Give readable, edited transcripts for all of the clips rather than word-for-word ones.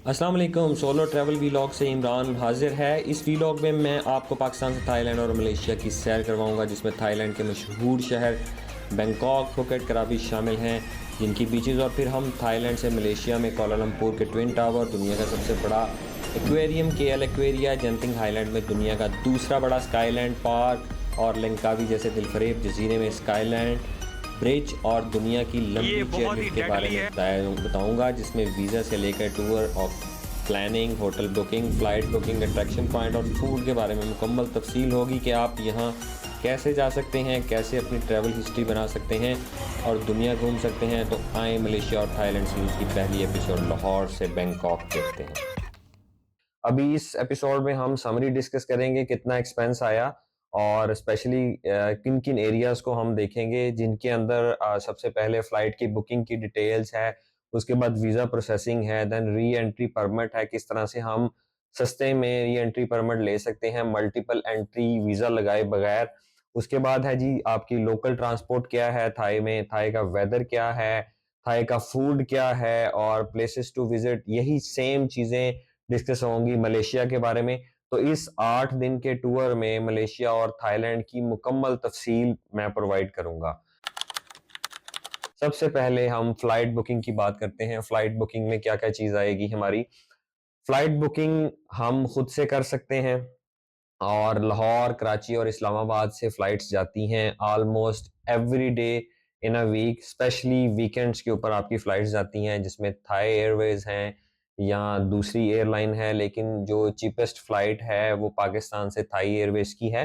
अस्सलाम वालेकुम। Solo travel vlog से इमरान हाजिर है। इस वीलॉग में मैं आपको पाकिस्तान से थाईलैंड और मलेशिया की सैर करवाऊंगा, जिसमें थाईलैंड के मशहूर शहर बैंकॉक, फुकेट, कराची शामिल हैं, जिनकी बीचेस। और फिर हम थाईलैंड से मलेशिया में कोलालमपुर के ट्विन टावर, दुनिया का सबसे बड़ा एक्वेरियम केएल एक्वेरिया, जंतिंग हाईलैंड में दुनिया का दूसरा बड़ा स्काईलैंड पार्क, और लंकावी जैसे दिलफरेब जजीरे में स्काईलैंड ब्रिज, और दुनिया की ये लंबी बहुत ही चेयरलिफ्ट के बारे डेडली में है। बताऊंगा, जिसमें वीज़ा से लेकर tour of planning, hotel booking, flight booking, attraction point और फूड के बारे में मुकम्मल तफसील होगी कि आप यहाँ कैसे जा सकते हैं, कैसे अपनी ट्रैवल हिस्ट्री बना सकते हैं और दुनिया घूम सकते हैं। तो आए मलेशिया और थाईलैंड सीरीज़ की पहली एपिसोड लाहौर से बैंकॉक देखते हैं। अभी इस एपिसोड में हम समरी डिस्कस करेंगे कितना एक्सपेंस आया, और स्पेशली किन किन एरियाज को हम देखेंगे, जिनके अंदर सबसे पहले फ्लाइट की बुकिंग की डिटेल्स है, उसके बाद वीज़ा प्रोसेसिंग है, देन री एंट्री परमिट है, किस तरह से हम सस्ते में री एंट्री परमिट ले सकते हैं मल्टीपल एंट्री वीज़ा लगाए बगैर। उसके बाद है जी आपकी लोकल ट्रांसपोर्ट क्या है थाई में, थाई का वेदर क्या है, थाई का फूड क्या है, और प्लेसेस टू विजिट, यही सेम चीज़ें डिस्कस होंगी मलेशिया के बारे में। तो इस 8 दिन के टूर में मलेशिया और थाईलैंड की मुकम्मल तफसील मैं प्रोवाइड करूंगा। सबसे पहले हम फ्लाइट बुकिंग की बात करते हैं। फ्लाइट बुकिंग में क्या क्या चीज आएगी हमारी। फ्लाइट बुकिंग हम खुद से कर सकते हैं, और लाहौर, कराची और इस्लामाबाद से फ्लाइट्स जाती हैं almost every day in a week. Specially weekends के ऊपर आपकी फ्लाइट्स जाती हैं, जिसमें थाई एयरवेज हैं या दूसरी एयरलाइन है, लेकिन जो चीपेस्ट फ्लाइट है वो पाकिस्तान से थाई एयरवेज की है।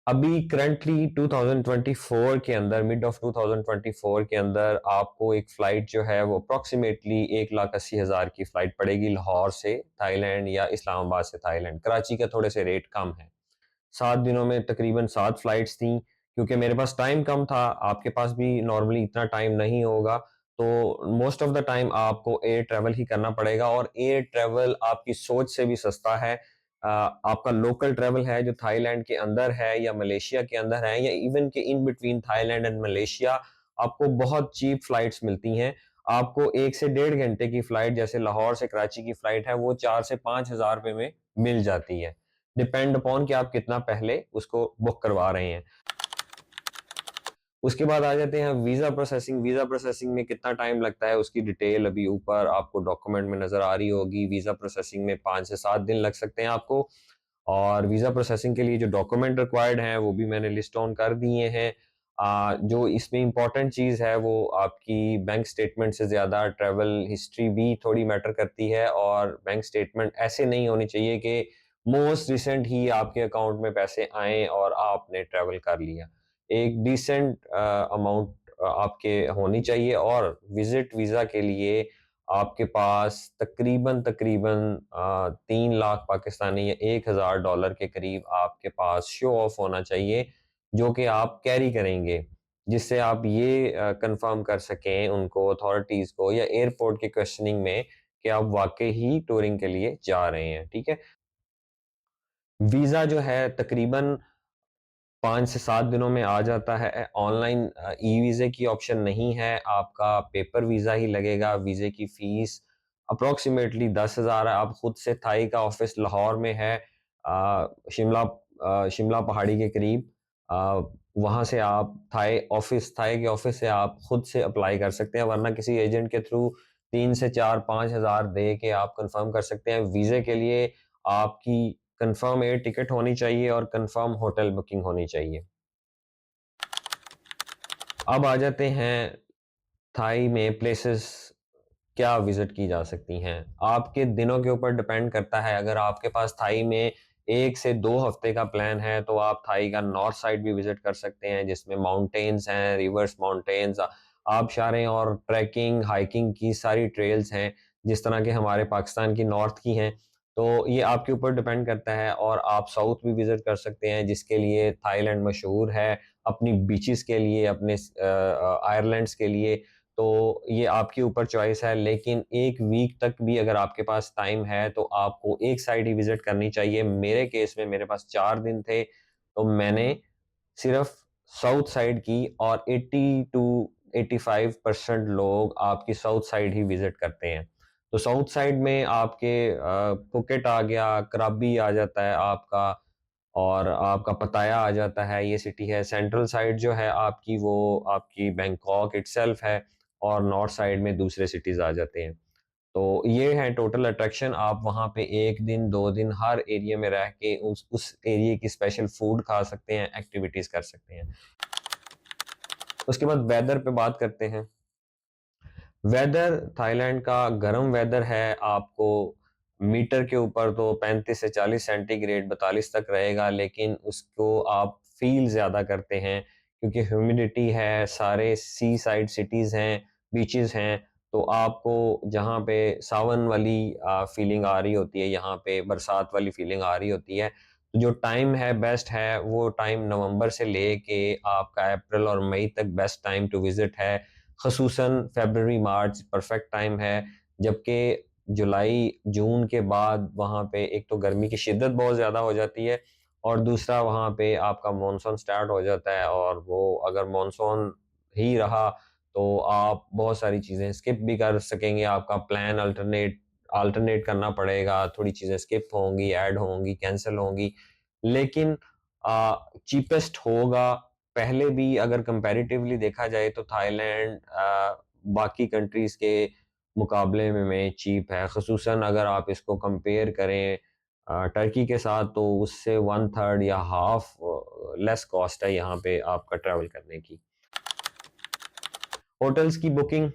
अभी करंटली 2024 के अंदर, मिड ऑफ 2024 के अंदर आपको एक फ्लाइट जो है वो अप्रोक्सीमेटली 1,80,000 की फ्लाइट पड़ेगी लाहौर से थाईलैंड या इस्लामाबाद से थाईलैंड। कराची के थोड़े से रेट कम है। 7 दिनों में तकरीबन 7 फ्लाइट्स थी। क्योंकि मेरे पास टाइम कम था, आपके पास भी नॉर्मली इतना टाइम नहीं होगा, तो मोस्ट ऑफ द टाइम आपको एयर ट्रैवल ही करना पड़ेगा। और एयर ट्रैवल आपकी सोच से भी सस्ता है। आपका लोकल ट्रैवल है जो थाईलैंड के अंदर है या मलेशिया के अंदर है या इवन के in between Thailand and Malaysia, आपको बहुत चीप फ्लाइट्स मिलती हैं। आपको 1 से 1.5 घंटे की फ्लाइट, जैसे लाहौर से कराची की फ्लाइट है, वो 4 से 5 हज़ार रुपए में मिल जाती है। डिपेंड अपॉन कि आप कितना पहले उसको बुक करवा रहे हैं। उसके बाद आ जाते हैं वीजा प्रोसेसिंग। वीजा प्रोसेसिंग में कितना टाइम लगता है उसकी डिटेल अभी ऊपर आपको डॉक्यूमेंट में नजर आ रही होगी। वीजा प्रोसेसिंग में 5 से 7 दिन लग सकते हैं आपको। और वीजा प्रोसेसिंग के लिए जो डॉक्यूमेंट रिक्वायर्ड हैं वो भी मैंने लिस्ट ऑन कर दिए हैं। जो इसमें इंपॉर्टेंट चीज़ है वो आपकी बैंक स्टेटमेंट से ज़्यादा ट्रैवल हिस्ट्री भी थोड़ी मैटर करती है। और बैंक स्टेटमेंट ऐसे नहीं होनी चाहिए कि मोस्ट रिसेंट ही आपके अकाउंट में पैसे आए और आपने ट्रैवल कर लिया। एक डिसेंट अमाउंट आपके होनी चाहिए। और विजिट वीज़ा के लिए आपके पास तकरीबन तकरीबन 3 लाख पाकिस्तानी या $1,000 के करीब आपके पास शो ऑफ होना चाहिए, जो कि आप कैरी करेंगे, जिससे आप ये कंफर्म कर सकें उनको, अथॉरिटीज़ को या एयरपोर्ट के क्वेश्चनिंग में, कि आप वाकई ही टूरिंग के लिए जा रहे हैं। ठीक है। वीज़ा जो है तकरीबन 5 से 7 दिनों में आ जाता है। ऑनलाइन ई वीज़े की ऑप्शन नहीं है, आपका पेपर वीज़ा ही लगेगा। वीज़े की फ़ीस अप्रॉक्सीमेटली 10,000 है। आप खुद से थाई का ऑफिस लाहौर में है, शिमला पहाड़ी के करीब। वहाँ से आप थाई के ऑफिस से आप खुद से अप्लाई कर सकते हैं, वरना किसी एजेंट के थ्रू 3 से 4 5 हज़ार दे के आप कंफर्म कर सकते हैं। वीज़े के लिए आपकी कंफर्म एयर टिकट होनी चाहिए और कंफर्म होटल बुकिंग होनी चाहिए। अब आ जाते हैं थाई में प्लेसेस क्या विजिट की जा सकती हैं। आपके दिनों के ऊपर डिपेंड करता है। अगर आपके पास थाई में 1 से 2 हफ्ते का प्लान है तो आप थाई का नॉर्थ साइड भी विजिट कर सकते हैं, जिसमें माउंटेन्स हैं, रिवर्स, माउंटेन्स, आबशारें और ट्रैकिंग, हाइकिंग की सारी ट्रेल्स हैं, जिस तरह के हमारे पाकिस्तान की नॉर्थ की हैं। तो ये आपके ऊपर डिपेंड करता है। और आप साउथ भी विजिट कर सकते हैं, जिसके लिए थाईलैंड मशहूर है अपनी बीचेस के लिए, अपने आयरलैंड्स के लिए। तो ये आपके ऊपर चॉइस है, लेकिन एक वीक तक भी अगर आपके पास टाइम है तो आपको एक साइड ही विजिट करनी चाहिए। मेरे केस में मेरे पास 4 दिन थे, तो मैंने सिर्फ साउथ साइड की, और 80 to 85% लोग आपकी साउथ साइड ही विजिट करते हैं। तो साउथ साइड में आपके पुकेट आ गया, कराबी आ जाता है आपका, और आपका पताया आ जाता है, ये सिटी है। सेंट्रल साइड जो है आपकी, वो आपकी बैंकॉक इटसेल्फ है, और नॉर्थ साइड में दूसरे सिटीज़ आ जाते हैं। तो ये है टोटल अट्रैक्शन। आप वहाँ पे 1 दिन, 2 दिन हर एरिया में रह के उस एरिया की स्पेशल फूड खा सकते हैं, एक्टिविटीज़ कर सकते हैं। उसके बाद वेदर पे बात करते हैं। वेदर थाईलैंड का गर्म वेदर है, आपको मीटर के ऊपर तो 35 से 40 सेंटीग्रेड 42 तक रहेगा, लेकिन उसको आप फील ज़्यादा करते हैं क्योंकि ह्यूमिडिटी है, सारे सी साइड सिटीज़ हैं, बीचेस हैं, तो आपको जहाँ पे सावन वाली फीलिंग आ रही होती है, यहाँ पे बरसात वाली फीलिंग आ रही होती है। तो जो टाइम है बेस्ट है, वो टाइम नवंबर से लेके आपका अप्रैल और मई तक बेस्ट टाइम टू विज़िट है। ख़ुसूसन फ़रवरी, मार्च परफ़ेक्ट टाइम है, जबकि जुलाई, जून के बाद वहाँ पे एक तो गर्मी की शिद्दत बहुत ज़्यादा हो जाती है, और दूसरा वहाँ पे आपका मानसून स्टार्ट हो जाता है, और वो अगर मानसून ही रहा तो आप बहुत सारी चीज़ें स्किप भी कर सकेंगे, आपका प्लान अल्टरनेट अल्टरनेट करना पड़ेगा, थोड़ी चीज़ें स्किप होंगी, ऐड होंगी, कैंसल होंगी। लेकिन चीपेस्ट होगा। पहले भी अगर कंपैरेटिवली देखा जाए तो थाईलैंड बाकी कंट्रीज़ के मुकाबले में चीप है। ख़ुसूसन अगर आप इसको कंपेयर करें टर्की के साथ, तो उससे 1/3 या हाफ़ लेस कॉस्ट है यहाँ पे आपका ट्रैवल करने की। होटल्स की बुकिंग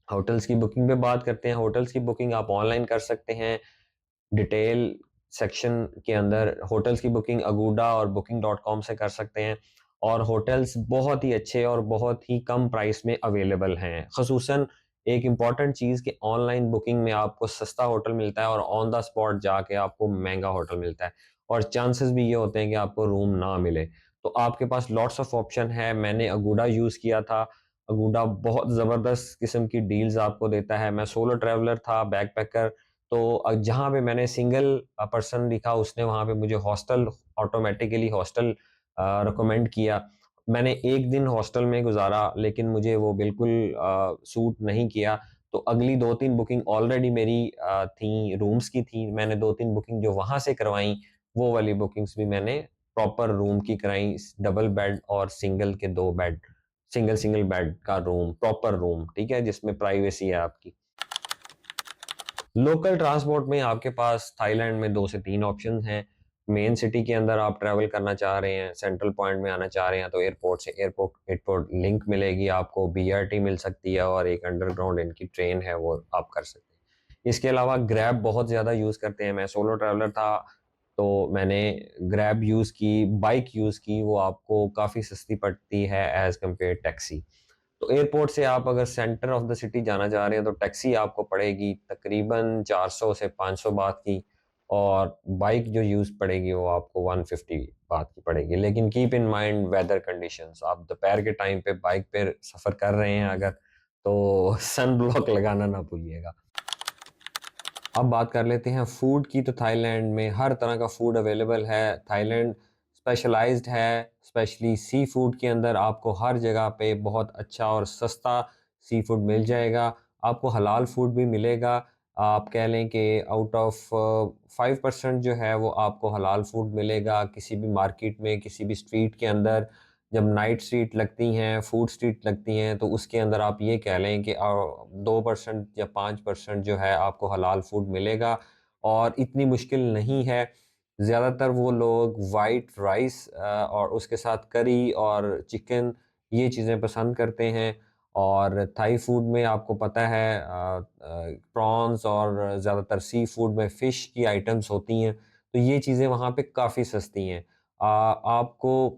होटल्स की बुकिंग पे बात करते हैं। होटल्स की बुकिंग आप ऑनलाइन कर सकते हैं। डिटेल सेक्शन के अंदर होटल्स की बुकिंग अगूडा और बुकिंग डॉट कॉम से कर सकते हैं, और होटल्स बहुत ही अच्छे और बहुत ही कम प्राइस में अवेलेबल हैं। ख़ुसूसन एक इम्पॉर्टेंट चीज़ कि ऑनलाइन बुकिंग में आपको सस्ता होटल मिलता है, और ऑन द स्पॉट जाके आपको महंगा होटल मिलता है, और चांसेस भी ये होते हैं कि आपको रूम ना मिले। तो आपके पास लॉट्स ऑफ ऑप्शन है। मैंने अगूडा यूज़ किया था। अगूडा बहुत ज़बरदस्त किस्म की डील्स आपको देता है। मैं सोलो ट्रैवलर था, बैकपैकर, तो जहाँ पे मैंने सिंगल पर्सन लिखा, उसने वहाँ पे मुझे हॉस्टल ऑटोमेटिकली हॉस्टल रिकमेंड किया। मैंने 1 दिन हॉस्टल में गुज़ारा, लेकिन मुझे वो बिल्कुल सूट नहीं किया। तो अगली 2-3 बुकिंग ऑलरेडी मेरी थी, रूम्स की थी। मैंने 2-3 बुकिंग जो वहाँ से करवाई, वो वाली बुकिंग्स भी मैंने प्रॉपर रूम की कराई, डबल बेड और सिंगल के 2 बेड, सिंगल बेड का रूम, प्रॉपर रूम, ठीक है? जिसमें प्राइवेसी है आपकी। लोकल ट्रांसपोर्ट में आपके पास थाईलैंड में 2 से 3 ऑप्शंस हैं। मेन सिटी के अंदर आप ट्रैवल करना चाह रहे हैं, सेंट्रल पॉइंट में आना चाह रहे हैं, तो एयरपोर्ट से एयरपोर्ट एयरपोर्ट लिंक मिलेगी आपको, बीआरटी मिल सकती है, और एक अंडरग्राउंड इनकी ट्रेन है, वो आप कर सकते हैं। इसके अलावा ग्रैब बहुत ज़्यादा यूज़ करते हैं। मैं सोलो ट्रैवलर था, तो मैंने ग्रैब यूज़ की, बाइक यूज़ की, वो आपको काफ़ी सस्ती पड़ती है एज़ कम्पेयर टैक्सी। तो एयरपोर्ट से आप अगर सेंटर ऑफ द सिटी जाना चाह रहे हैं, तो टैक्सी आपको पड़ेगी तकरीबन 400 से 500 बात की, और बाइक जो यूज़ पड़ेगी वो आपको 150 बात की पड़ेगी। लेकिन keep in mind weather conditions, आप दोपहर के टाइम पे बाइक पे सफ़र कर रहे हैं अगर, तो सन ब्लॉक लगाना ना भूलिएगा। अब बात कर लेते हैं फूड की। तो थाईलैंड में हर तरह का फूड अवेलेबल है। थाईलैंड स्पेशलाइज्ड है, स्पेशली सी फूड के अंदर आपको हर जगह पे बहुत अच्छा और सस्ता सी फूड मिल जाएगा। आपको हलाल फूड भी मिलेगा। आप कह लें कि आउट ऑफ 5% जो है वो आपको हलाल फूड मिलेगा किसी भी मार्केट में, किसी भी स्ट्रीट के अंदर। जब नाइट स्ट्रीट लगती हैं, फूड स्ट्रीट लगती हैं, तो उसके अंदर आप ये कह लें कि 2% या 5% जो है आपको हलाल फूड मिलेगा, और इतनी मुश्किल नहीं है। ज़्यादातर वो लोग वाइट राइस और उसके साथ करी और चिकन, ये चीज़ें पसंद करते हैं। और थाई फूड में आपको पता है प्रॉन्स, और ज़्यादातर सी फूड में फ़िश की आइटम्स होती हैं, तो ये चीज़ें वहाँ पे काफ़ी सस्ती हैं। आपको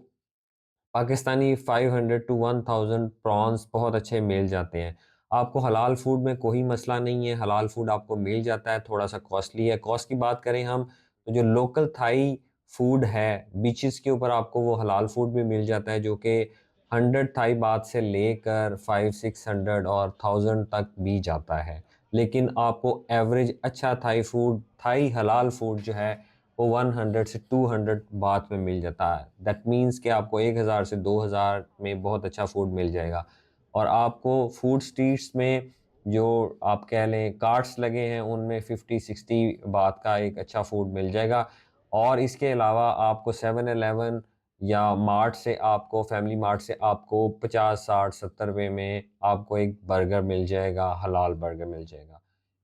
पाकिस्तानी 500 टू 1000 प्रॉन्स बहुत अच्छे मिल जाते हैं। आपको हलाल फूड में कोई मसला नहीं है, हलाल फूड आपको मिल जाता है, थोड़ा-सा कॉस्टली है। कॉस्ट की बात करें हम, तो जो लोकल थाई फूड है, बीचेज़ के ऊपर आपको वो हलाल फूड भी मिल जाता है, जो कि 100 थाई बात से लेकर 500-600 और 1000 तक भी जाता है। लेकिन आपको एवरेज अच्छा थाई फूड, थाई हलाल फूड जो है, वो 100 से 200 बात में मिल जाता है। दैट मीन्स कि आपको 1000 से 2000 में बहुत अच्छा फूड मिल जाएगा। और आपको फूड स्ट्रीट्स में जो आप कह लें कार्ट्स लगे हैं उनमें 50-60 बात का एक अच्छा फूड मिल जाएगा। और इसके अलावा आपको 7-Eleven या मार्ट से आपको फैमिली मार्ट से आपको 50, 60, 70 रुपए में आपको एक बर्गर मिल जाएगा, हलाल बर्गर मिल जाएगा।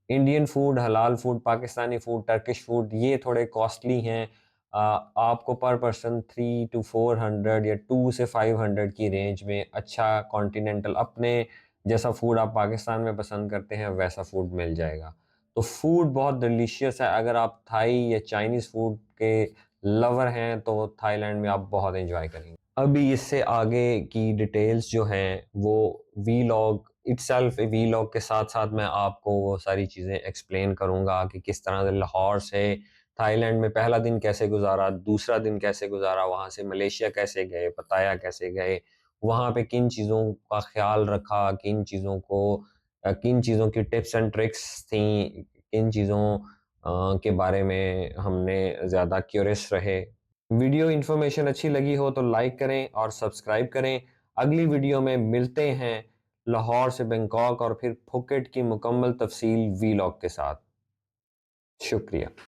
इंडियन फूड, हलाल food, Pakistani food, Turkish food ये थोड़े कॉस्टली हैं। आपको पर पर्सन 3 टू 400 या 2 से 500 की रेंज में अच्छा कॉन्टिनेंटल अपने जैसा फूड आप पाकिस्तान में पसंद करते हैं वैसा फूड मिल जाएगा। तो फूड बहुत डिलीशियस है। अगर आप थाई या चाइनीज़ फूड के लवर हैं तो थाईलैंड में आप बहुत एंजॉय करेंगे। अभी इससे आगे की डिटेल्स जो हैं वो वीलॉग इटसेल्फ वीलॉग के साथ-साथ मैं आपको वो सारी चीज़ें एक्सप्लेन करूँगा कि किस तरह से लाहौर से थाईलैंड में पहला दिन कैसे गुज़ारा, दूसरा दिन कैसे गुज़ारा, वहाँ से मलेशिया कैसे गए, पताया कैसे गए, वहाँ पे किन चीज़ों का ख़्याल रखा, किन चीज़ों की टिप्स एंड ट्रिक्स थी, किन चीज़ों के बारे में हमने ज़्यादा क्यूरियस रहे। वीडियो इन्फॉर्मेशन अच्छी लगी हो तो लाइक करें और सब्सक्राइब करें। अगली वीडियो में मिलते हैं लाहौर से बैंकॉक और फिर फुकेट की मुकम्मल तफसील वीलॉग के साथ। शुक्रिया।